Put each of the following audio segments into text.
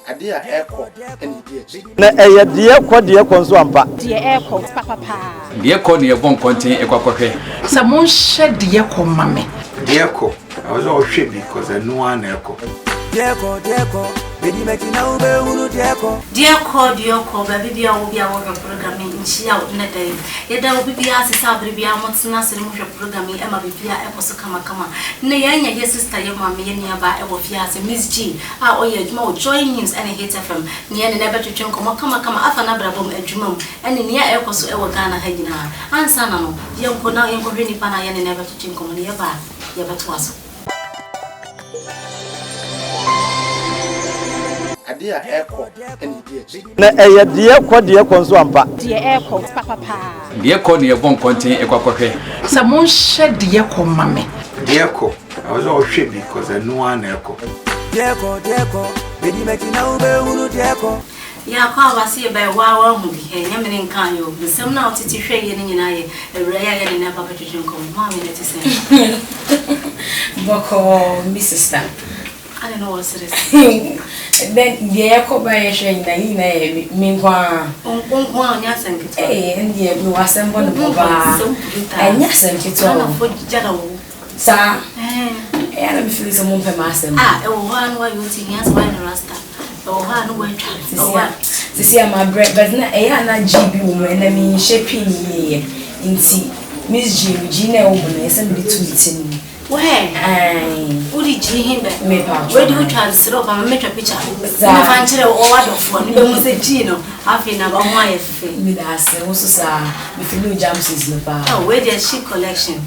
Adia echo and DH. Na dear konso ampa. Dear echo, papa. Dear Connie, a bon contain a quaque. Someone shed dear mammy. Dear echo, I was all shit because I know one echo. Dear co, baby making no dear co, baby, I will be our programming in she out in a day. Yet there will be as a sabri, I want to answer the programming, Emma Bipia, Eposo Kama. Nayanya, your sister, your mammy, nearby, I will fias, MZGEE. Oh, yeah, more join news and a hit from near the never to chunk, come, Afanabra, a drum, and in near Eposo, Ewagana, Hedina, and Sanamo, young Kona, and Corini Pana, and never to chink nearby, Yabatwas. Adia echo and DH. Na dear konso ampa. Dear echo, papa. Dear Connie, a bon contain a quaque. Someone shed dear mammy. Dear echo, I was all shit because I know one echo. Dear co, baby making no dear co. Ya kwa wasi by wow movie here, Yamin can you? The same now to trade in a rare and never petition come. Mammy, let us say. Boko, Mrs. Stamp. I don't know what's it. Then the echo by a train, meanwhile, yes, and and the blue assemble the bar, and yes, and it's all for Jado. Sir, and I'm feeling some more master. One way you think, yes, why the Rasta. One way to see my bread, but not a GB woman, I mean, shaping ye in tea. Miss Gina woman, and somebody tweeting me. Where? Who did you him? Where do you transfer up and make a picture? Fancy or what of one? You must say, Gino, half in about my with us, also, sir, with new jumps is the bar. Oh, where there's sheep collection.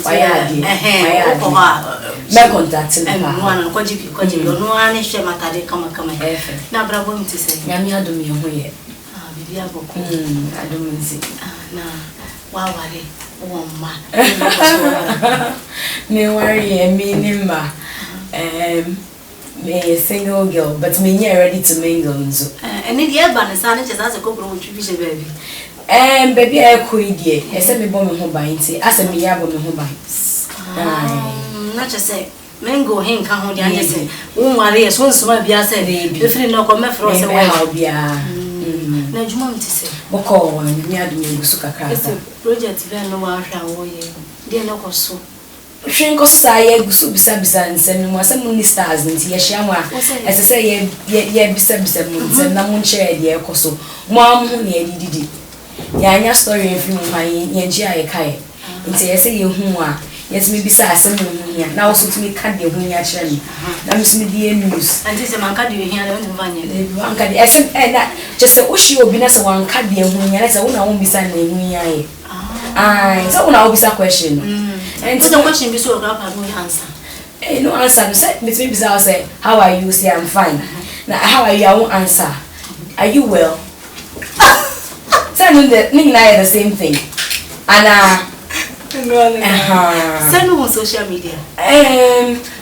Why are you? My contact and one on Koji, no one is shame at come. Now, bravo to say, Yamia do me away. I don't see. Now, wow, me worry and me nimba. Me a single girl, but me near ready to mingle. And in the urban silence as a couple of tribute, baby. Baby, I could ye. I sent me bomb home by it. As a me yabon home by. Not just say, men go hang come on the other say, oh, Maria, so small be as a baby. If you know, come for us, I'll be a. No, you want to say, Boko, and me, I do Suka project very no one dear no so. Shinko say, Subsabs and send me some stars in Yashama, as I say, ye besabs and no one share the ecoso. Mom, ye did. Yanya story if you my Yanjia Kai. And say, I say you who are. Yes, maybe some here. Now, so to me, can't be a wing at Shelly. Now, Miss Media News. And this is a man can do here. I don't want you. One can that just a wish you will be as one can be a wing. That's a woman won't be signing wing. Ah, so when I'll be a question. And so the question be so grab and no answer. No answer. Say, Miss Maybe I'll say, how are you? Say, I'm fine. Now, how are you? I won't answer. Are you well? Send the Nick and I the same thing. And send on social media.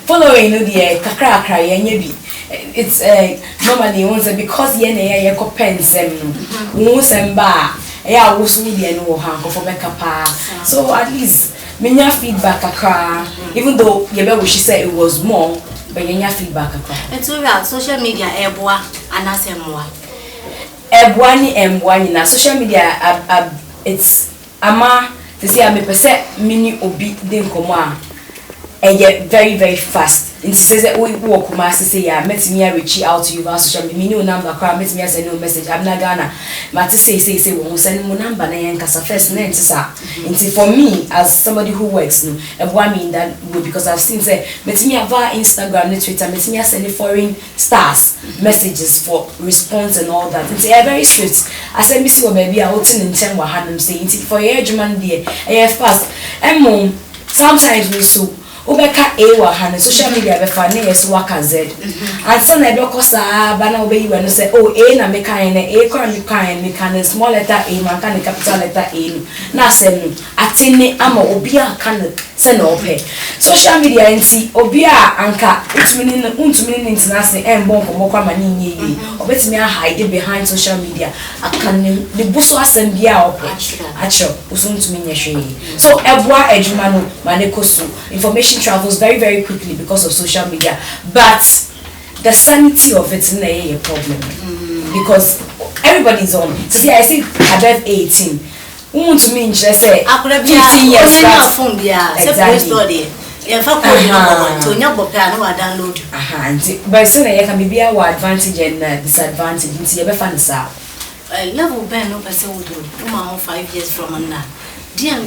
Following the kakra it's normally once because ye pens and bar. Yeah, also the no hanko for makeup. So at least many feedback even though she said it was more, but you feedback. And so that social media eboa and asemwa. Ebwani na social media it's ama to see I'm a percent mini obi den koma and yet very very fast. It says that we walk master say yeah met me reach out to you via social media number crowd met me send no message I'm not gonna but to say we send mo number na yan kasa first na ntisa nti for me as somebody who works no ebwa mean that because I've seen say met me via Instagram and Twitter met me send foreign stars messages for response and all that nti very strict I say me see what baby I outin in 10 wa hanum say nti for your human there fast and sometimes we so Obeka ewa hane social media be fa na yeso waka z and so na be kosa ba na obeyi we no say oh a na make kan na a kwa me kan small letter a man kan capital letter a na sem no atene ama obi aka no Send open. Social media nti obi a anka untumi international and bon ko kwa mani nyi obetimi a hide behind social media akan the buso asem bia open acho usuntumi nyehwe. So ebwa ejuma no manekosu information travels very very quickly because of social media, but the sanity of it is a problem because everybody's on. So see, I see above 18. Who to me just say 15 years exactly. But so there can be our advantage and disadvantage. Into your fans are level Ben no person would do 5 years from now. Dear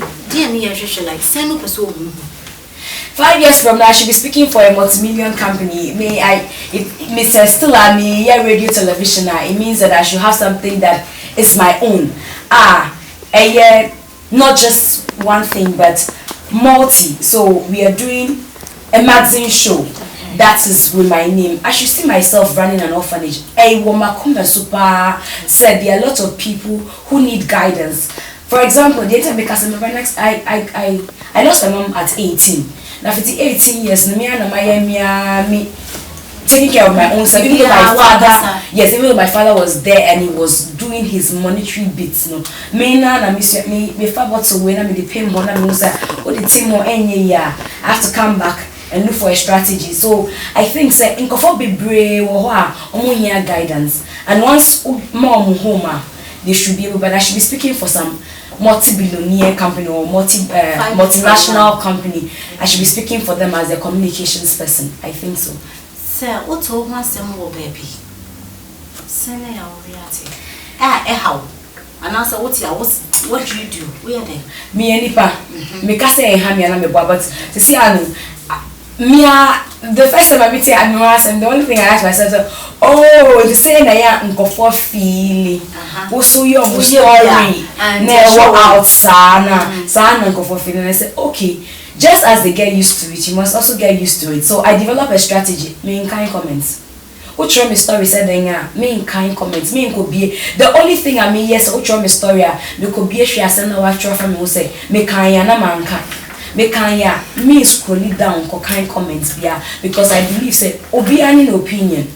like send no person. 5 years from now, I should be speaking for a multi-million company. If Mr. Stella, radio television, it means that I should have something that is my own. Not just one thing, but multi. So we are doing a magazine show. That is with my name. I should see myself running an orphanage. Super said there are a lot of people who need guidance. For example, the I lost my mom at 18. Now 18 years, me taking care of my own self. Even though my father, even though my father was there and he was doing his monetary bits, no. Me father to when I'm the pain born and the team or any year. I have to come back and look for a strategy. So I think say in be brave or guidance. And once mom home, they should be able, but I should be speaking for some multi-billionaire company or multinational company. I should be speaking for them as a communications person. I think so. Sir, what told my son will baby? Send our reality. How? And answer what do you do? Where they? Me and Nipa. Me can say hammy and I'm a but to see the first time I meet you at Noah's, and the only thing I asked myself is, oh, the same I am for feeling. Also, your story never out sana for feeling. I said, okay, just as they get used to it, you must also get used to it. So I developed a strategy. Me in kind comments. Who show me story said me in kind comments. Me could be the only thing I mean. Yes, who show me story. Me could be a share send a watch from me who say me kind na man kind. Me scrolling down kind comments because I believe say obi an opinion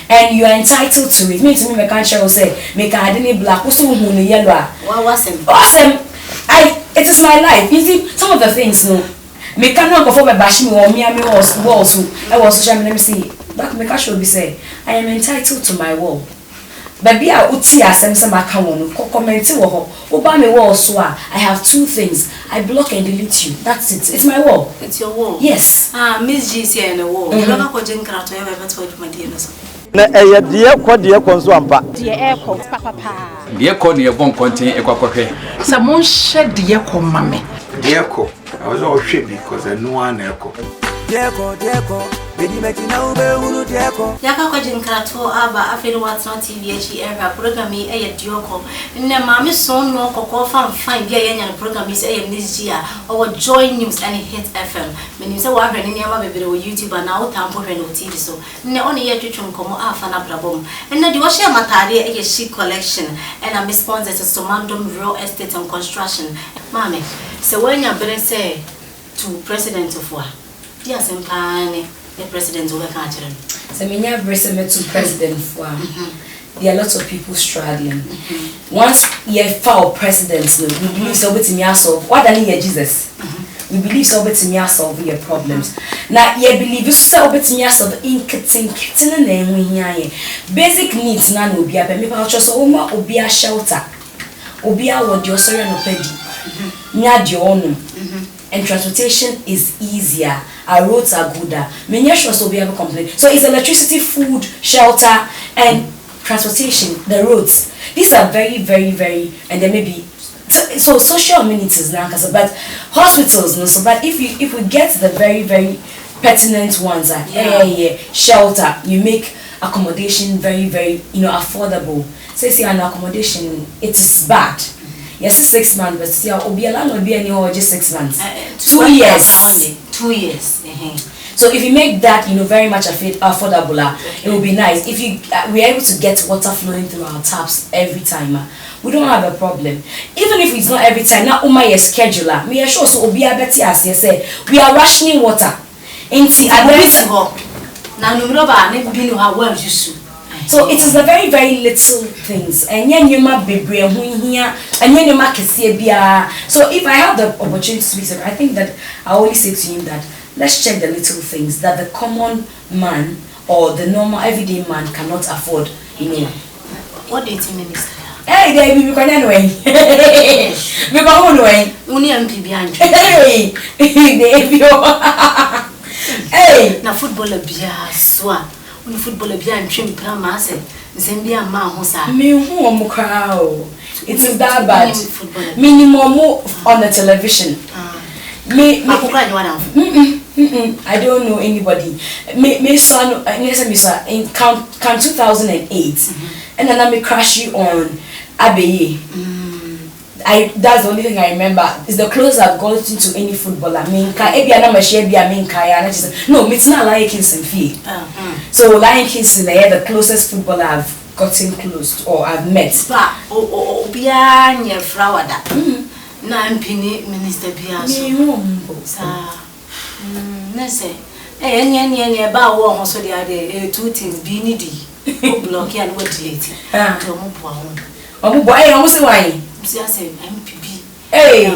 and you are entitled to it. Me to me can't share say me can identity black also who no yellow. Awesome. It is my life. You see some of the things no me cannot go for my bash me or me also I was social media. Let me see back me can show be say I am entitled to my wall. Baby, I would see as some comment over my wall. So I have two things. I block and delete you. That's it. It's my wall. It's your wall. Yes. MZGEE in the wall. You don't go to craft ever told my dear. Na dear konso ampa. Dear airport, papa. Dear Connie, a bon content a quaque. Someone shed dear mame. Dear co, I was all shit because I know one echo. Dear co, baby, make you know who dear co. Yaka Jinkrato, Abba, I feel what's not TVH era program me a dioko. And then Mammy son no cocoa fine gay and program is a MZGEE or Joy News and Hit FM. When you say what happened in your baby or YouTube and now tampo and TV so. Ne only yet to come off an abrabom. And then you wash your matari a sheet collection and I'm responsible to Somandum Real Estate and Construction. Mammy, so when you're better say to President of what? Yes, and the president will catch him. So many have recently to president for there are lots of people struggling. Once you foul presidents, we believe so with me solve what than Jesus. We believe so with me solve your problems. Now you believe so with me solve in kitten and we hear basic needs none will be a baby voucher so will be a shelter. Obia what your sorry no pedi. Nyad your own. And transportation is easier. Our roads are gooder. Many shows will be able to complain. So it's electricity, food, shelter, and transportation, the roads. These are very, very, very, and there may be so social amenities now, but hospitals, no. So, but if we get the very, very pertinent ones, shelter, you make accommodation very, very, affordable. Say an accommodation, it is bad. Yes, 6 months, but still, Obiala no be any or just 6 months. 2 years. 2 years. So if you make that, very much affordable, it will be nice. If we are able to get water flowing through our taps every time, we don't have a problem. Even if it's not every time, now Uma is scheduler. Me sure so Obia Betty as you say, we are rationing water. So it is the very, very little things. And then you might be brave here, and then you might see a. So if I have the opportunity to speak to him, I think that I always say to him that let's check the little things that the common man or the normal everyday man cannot afford. You know. What do you think, Minister? Hey, baby, we can anyway. We can anyway. Only MP behind. Hey, baby. Hey, na footballer bia so only footballer bia ntwem prama ase nsem bia ma ho sa me hu omukra o. It is that bad. Minimum on the television. Me I don't know anybody. Me son in count 2008 and then I me crash you on Abena. That's the only thing I remember. It's the closest I've gotten to any footballer. I mean, no, it's not Lion Kingston fee. So Lion Kingston, the closest footballer I've gotten close to, or I've met. Behind your flower that. Nampini Minister Piazza. Nesse. Any about war so the other two things be needy. Block and what late. Oh boy, I almost why. MPB. Hey,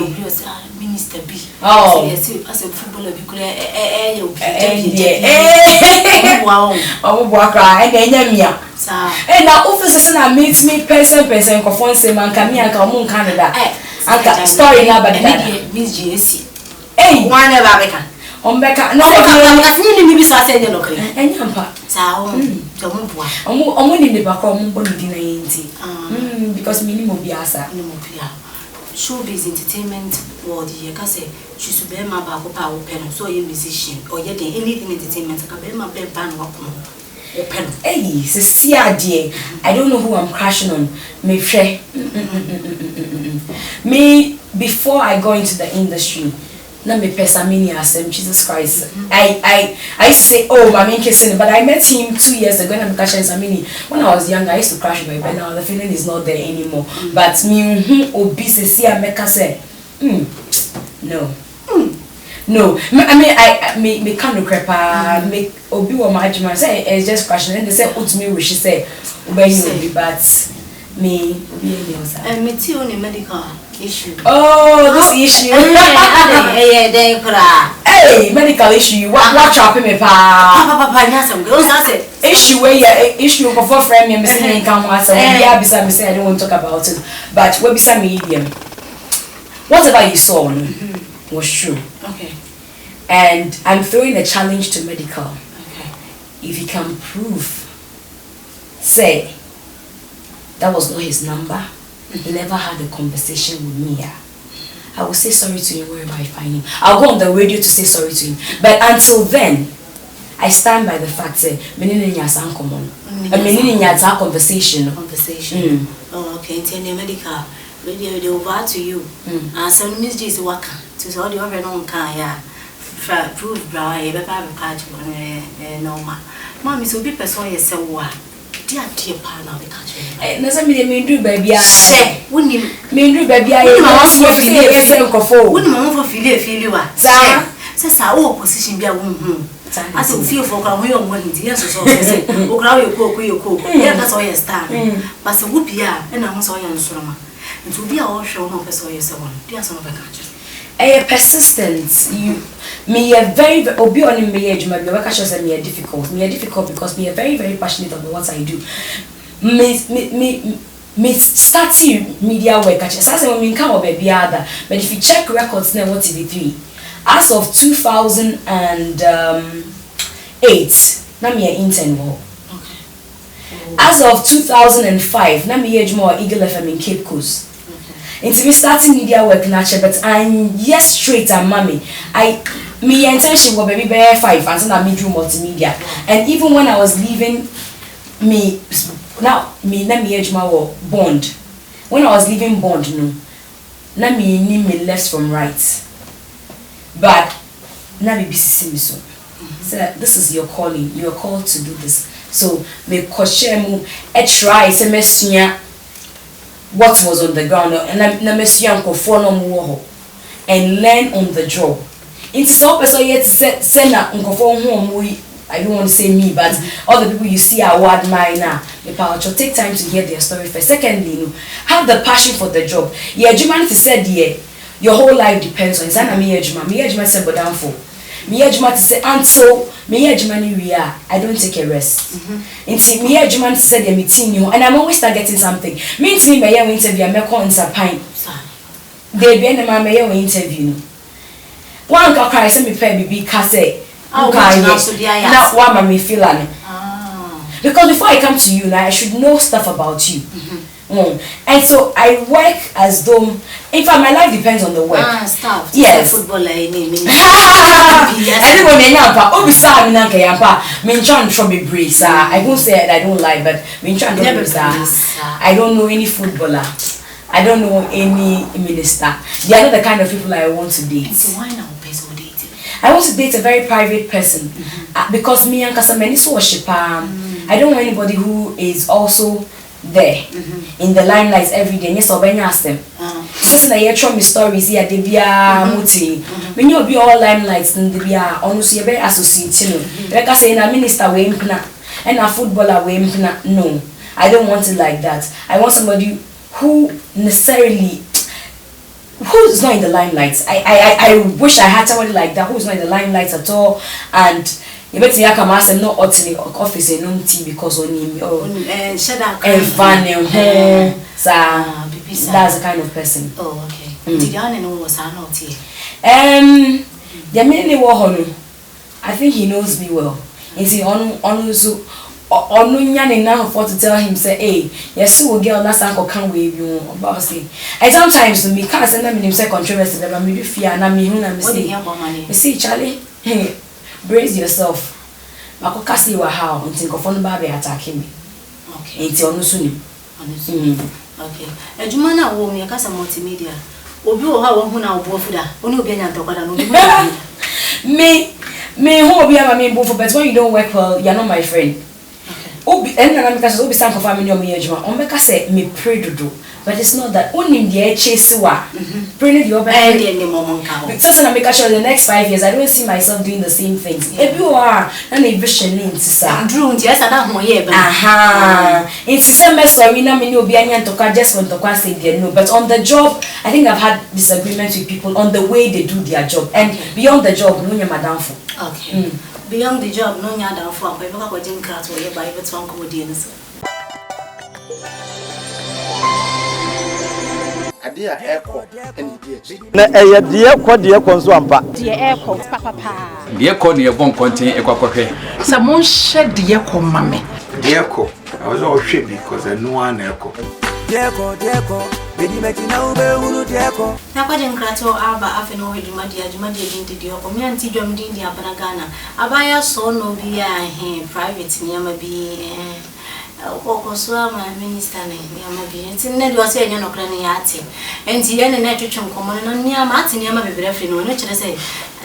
Minister B. Oh, yes, as a footballer, you could wow. Oh, boy, and then and now officers and meet me person conform same and come here and come on Canada. And story now about that. MZGEE. Hey, one ever Becca. On Becca, no, I've seen maybe so I said, okay. And Yampa. I'm winning the back on because minimum biasa. Showbiz entertainment world here can say she should be my back up open so a musician or yet anything entertainment can be my bed band open. Hey, Cecilia dear, I don't know who I'm crashing on. Me before I go into the industry. Let me pay Samini as Jesus Christ. I say, oh, my main kissing, but I met him 2 years ago and I'm catching Samini. When I was younger, I used to crash my bed. Now the feeling is not there anymore. But me, obesity, I make her say, no. No, I mean, me can't creep. Make obi wa my judgment. Say it's just crashing. And they say, "Oh, to me, she say, obey you, but me, and me too, only medical issue. Oh, this issue. Hey, medical issue. What chopping me, Papa, some girls. I said, issue where your issue of a friend, me saying, come once. Yeah, beside me, say I don't want to talk about it. But what beside medium? Whatever you saw was true. Okay. And I'm throwing a challenge to medical. Okay. If you can prove, say, that was not his number, he never had a conversation with me, I will say sorry to him wherever I find him. I'll go on the radio to say sorry to him. But until then, I stand by the fact that conversation. Conversation. Oh, okay. Intending medical. Radio they over to you. Some MZGEE is work. To all the other non can prove bra e be pa catch normal. Mommy so be person yourself wa. Dear pa na be catch. Na say me do baby a. Say, woni me do baby a. Ma so feel yourself kofo. Woni ma won feel wa. Sa o position bia won as you feel for can we on one yes so say o gra we ko yeah that's all your star. But so wo bia e na ho so your nsoroma. It will be our show, no person, yes, one. There's some country. Persistence. You, me a very obi on me age, my work shows me a difficult. Me a difficult because me a very, very passionate about what I do. Me starting media work. As I mean, come baby other. But if you check records now, what TV3 as of 2008, na me a intern wo. As of 2005, na me age more Eagle FM in Cape Coast. Into me starting media work natural, but I'm yes straight and mommy. Me intention was baby bear 5 and so I me do multimedia. And even when I was leaving me age more Bond. When I was leaving Bond, no, na me left from right. But na me busy so. So this is your calling. You are called to do this. So me koche mu try se mesua what was on the ground na mesu yankofo no mo and learn on the job. It's so person yet say na nkofo ho mo I don't want to say me, but all the people you see are what mine now. The power to take time to hear their story first. Secondly, you know, have the passion for the job. Yeah, humanity said your whole life depends on. Is that me ejuma said but down for. Me ejuma to say and so me ejuma ni we are. I don't take a rest. Inti me ejuma to say they meeting you, and I'm always targeting something. Means me by interview, I'm call pine. They be na my interview. One ka cry say me pay bibi ka say. Now why am I feeling? Because before I come to you now, I should know stuff about you. And so I work as though, in fact, my life depends on the work. Stuff. Yes. Footballer, I mean. I won't say I don't lie, but I don't know any footballer. I don't know any minister. They are not the kind of people I want to date. So why now person dating? I want to date a very private person because me and Kasamani so worship. I don't want anybody who is also there in the limelight every day. Yes, I'll ask them. Since I hear from stories here, they be muti. When you be all limelights, then they be honestly very associated. Like I say, a minister we and a footballer we no. I don't want it like that. I want somebody who necessarily who's not in the limelight. I wish I had somebody like that who's not in the limelight at all, and you bet you come ask them not utterly office and no tea because on him and that's the kind of person. Oh, okay. Did you know was not here? The mainly I think he knows me well. Is he on so no nyane now for to tell him say hey yes we girl that's uncle can we you about say and sometimes me can't send them in say controversy but me do fear na me hu na me say Charlie hey brace yourself makoka say wa how until go phone ba be attacking me okay enti onu so ni okay ejuma na wo me kasa multimedia obi o ha wo hu na obo fuda oni obi anya ntokwada no me who obi am me both but when you don't work well you're not my friend. Obi enna na meka obi sanko family o me ejuma on meka say me pray dodo but it's not that only the chase wa pray the oba and the mom nka so na meka sure the next 5 years I don't see myself doing the same things ebi o na vision ni ntisa drew yes na ho ye ba it's say me sorry na me ni obi anya ntoka just want to say they no but on the job I think I've had disagreements with people on the way they do their job and beyond the job no nya madam for okay beyond the job no nya down for am ko jin krat wo ye ba e beto anko die no so ade a eko eni die na eye die ko nso ampa Die eko papa. Die ko ne bon kontin ekwakohwe. Sa mon hye die ko mame. Die ko. I was all shit because I know an echo. Dieko, bedi meti na ube unu dieko. Na kwa jenkrato aba afe no ejuma dia dinti dioko. Mi anti dwam din dia bana Ghana. Abaya so no bi private niyama bi okoso ama minister ne niyama bi. Nti ne do se enye no kra ne yate. Enti ye ne na twetwe nkomo na niyama ate niyama bebere fe no no kire se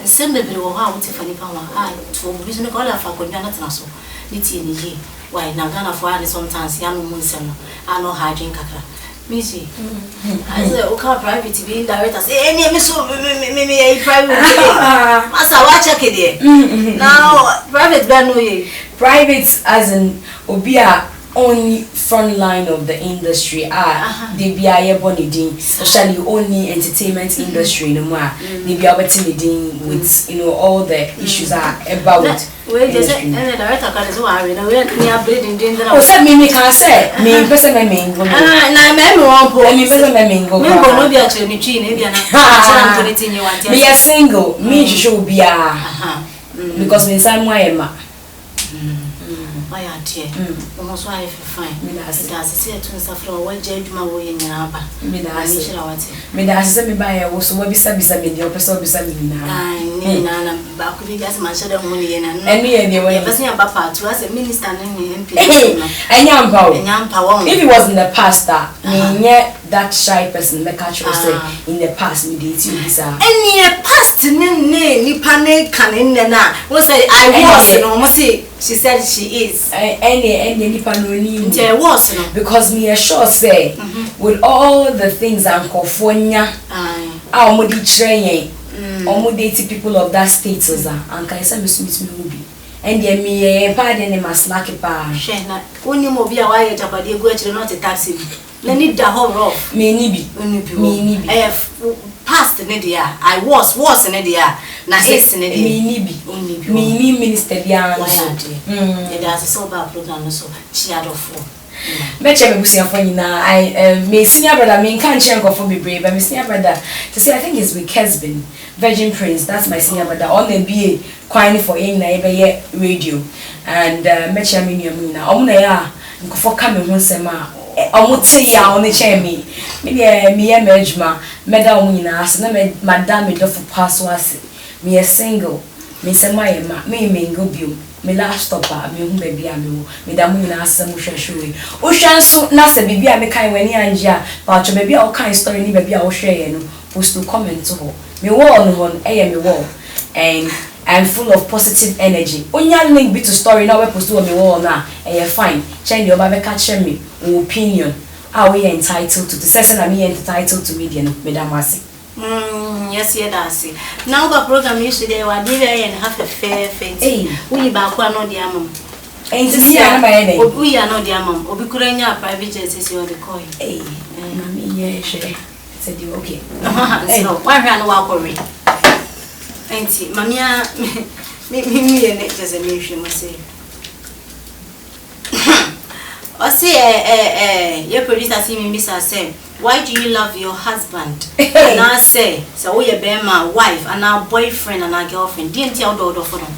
sembe bere wo ha wote fani pa wa to bi so ne ko la fa ko nwana tena so. Ni tie ni ye. Why na Ghana for and sometimes ya no munsem no ano hardin kakra misi I say o ka private be director say any me so me private masa wa check it now private be no ye private as in obia only front line of the industry they be aye bonidin especially only entertainment industry no more they be abetting with all the issues are about we just director can so worry na we near bleeding danger o say me can say me person me go na me won po me person me go no be a chere ni twi na bia na chere to let you want me a single me should be because me say mo ayema why are tie almost why fine me that say to safra wo je aduma wo ye nyina ba me that say me ba ya wo so wa bisa me dey person bisa me na na ba ku bi gas man shada ho ni ye na enu ye dey wo ye person ya ba pa to as a minister na ni MP enyampa wo if it was in the past me that shy person me catch you say in the past me dey ti bisa any past ni pane kanena. What say I was no say she said she is. Any ni panoni. There was no because me sure say with all the things Ankofonya mudi train date people of that status and can say me be and ye me pardon him as lucky pa she na oni mo bia wa ye japade egu akire not a taxi na need the whole rough me ni bi past ne dia I was ne dia na is ne dia me minister bia so there's a sober program so chiadofo Meche me busia for nyina I me senior brother me kan chenko for be brave but me senior brother to say I think it's with Kesbin Virgin Prince that's my senior brother on the BA quite for in na ebe radio and meche me nyina omna ya nkofo ka me ho nsema omuti ya oni che me ye mejma meda omu nyina ase na madam me do for pass was me single me sema ye ma me mengo bio me last stopper me hu baby am me da mu nyina asem hwehwe o hwanso na se bibi a me kan wani anja ba cho baby a o kan story ni baby a o hwe ye no post to comment to ho me wall no hon me wall and I'm full of positive energy onya link be to story na we post to me wall na fine change the oba be catch me opinion how we entitled to the session na me entitled to media no me da masi yes, that's it. Now the program yesterday we did and have a fair fancy. We ba kwa no dia mom. Enti ya na ba ye we are no dia mom. Obi kura nya private jet is your coin. Mami ye she. Said you okay. So, why hwa no wa kori. Enti mami a me ye ne just me hwe mo say. O say your producer see me miss say why do you love your husband? And I say, so we be my wife and our boyfriend and our girlfriend. Didn't tell the for them.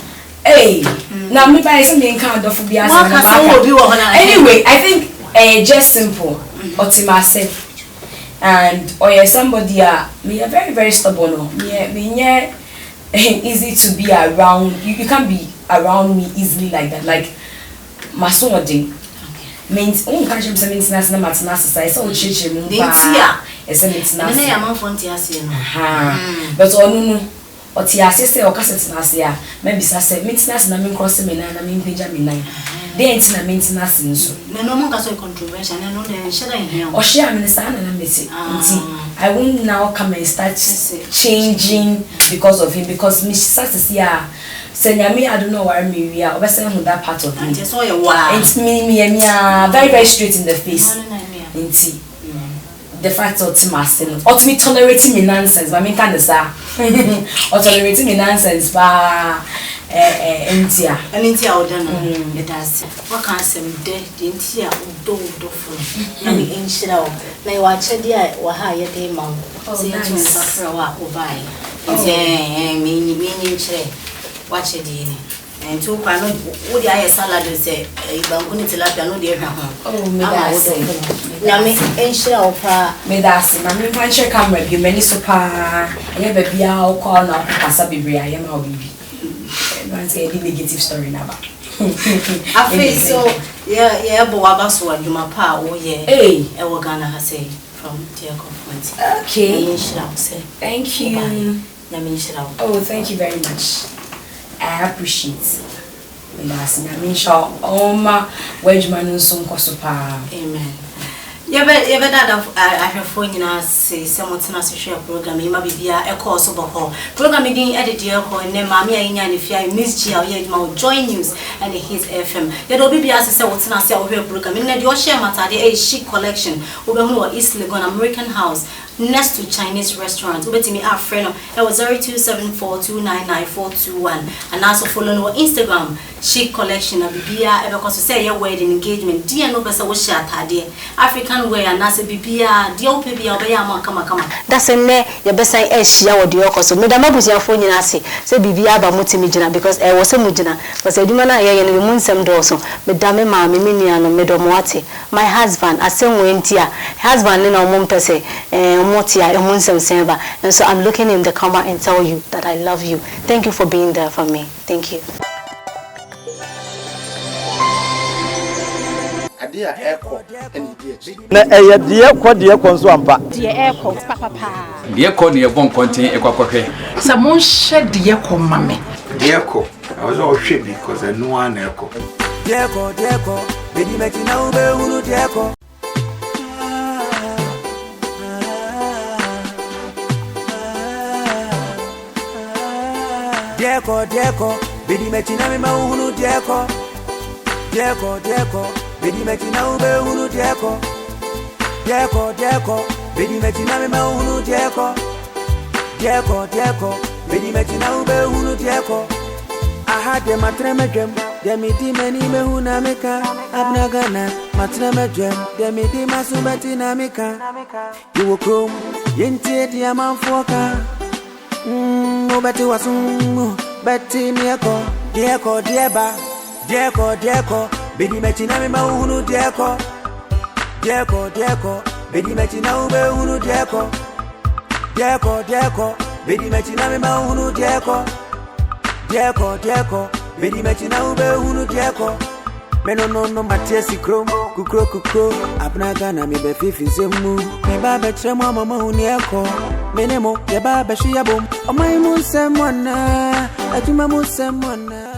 Hey, now me buy something kind of be as anyway, I think just simple. Otimase and or somebody me are very very stubborn. Me easy to be around. You can't be around me easily like that. Like my son means can't you say maintenance na maintenance say so chichi mu pa ese maintenance na ya manfonti ase no but onu oti ase say o cassette na ase a maybe say maintenance na me cross me na me page me nine then na maintenance nso na no mon ka so controversial na no na share in here o share me say na meti nti I won't now come and start changing because of him because me start to see Senyami, I don't know why me we are obsessed with that part of me. Just saw your wow. It's me very very straight in the face. The fact of Timasin, or to me tolerating me nonsense, but me kind of sa, or tolerating me nonsense, but Intia or done. It does. What can't say dead? Intia do for me in shell. May watch a dear or higher day, mom. See you suffer a while or buy. It's meaning chair. Watch it in and two pano would I salad say Banguni tilapia no dear oh me Yami ain't sure me that's my puncher come with you many super I have a beer or call now Casabi I am our baby once a negative story now I feel so yeah Boabaso and you my pa oh yeah hey I will gonna say from dear conference okay say thank you oh thank you very much I appreciate amen. Yeah, but that I have phone in us say someone to share program. You might be a course of a call. Program being edited here call and Mammy and if you miss GL, join news and his FM. There will be as I said, what's not your program. In your share matter, the chic collection over East Legon American House. Next to Chinese restaurant, over to me our friend. It was 0274299421, and also follow on Instagram. Chic collection of Bibia. Ever cause to say your wedding engagement. Dear no person was share African wear and as a Bibia. Dio Pibia Bayama come. That's a ne your best I share or the so Madame was your phone in Asi. Say Bibia Bamutimijina because I was a mujina. But I do not hear the moon some dorsal. Madame Mammy Miniano Medomoati. My husband, a same winter husband in our mom per se. And so I'm looking in the camera and tell you that I love you. Thank you for being there for me. Thank you. ade a ɛkɔ ɛne di akyi na ɛyɛ deɛ kɔ nso ampa deɛ ɛkɔ papa deɛ kɔ ne yɛbɔ nkɔnten ɛkɔkɔhwɛ sɛ monhyɛ deɛ kɔ mame deɛ kɔ ɛwɔ sɛ ɔhwɛ because ɛno a na ɛkɔ deɛ kɔ bedi mɛkyi na wobɛhunu deɛ kɔ deɛ kɔ bedi mɛkyi na mema wohunu deɛ kɔ bedi mɛkyi na wobɛhunu deɛ kɔ bedi mɛkyi na mema wohunu deɛ kɔ bedi mɛkyi na wobɛhunu deɛ kɔ aha de matre medwem de mi di mani mehu na meka abna gana matre medwem de mi di masubati na meka iwo krom yenti di amanfo ka obati wasun beti mieko deɛ kɔ bedi mɛkyi na mema wohunu deɛ kɔ bedi mɛkyi na wobɛhunu deɛ kɔ bedi mɛkyi na mema wohunu deɛ kɔ bedi mɛkyi na wobɛhunu deɛ kɔ meno no matia sikrom kukro abna gana mi be fifi zemu mi ba be kyerɛ mu ama hu ne ɛkɔ mene mo ye ba be hwe yabom ɔman mu nsɛm wana adwuma mu nsɛm wana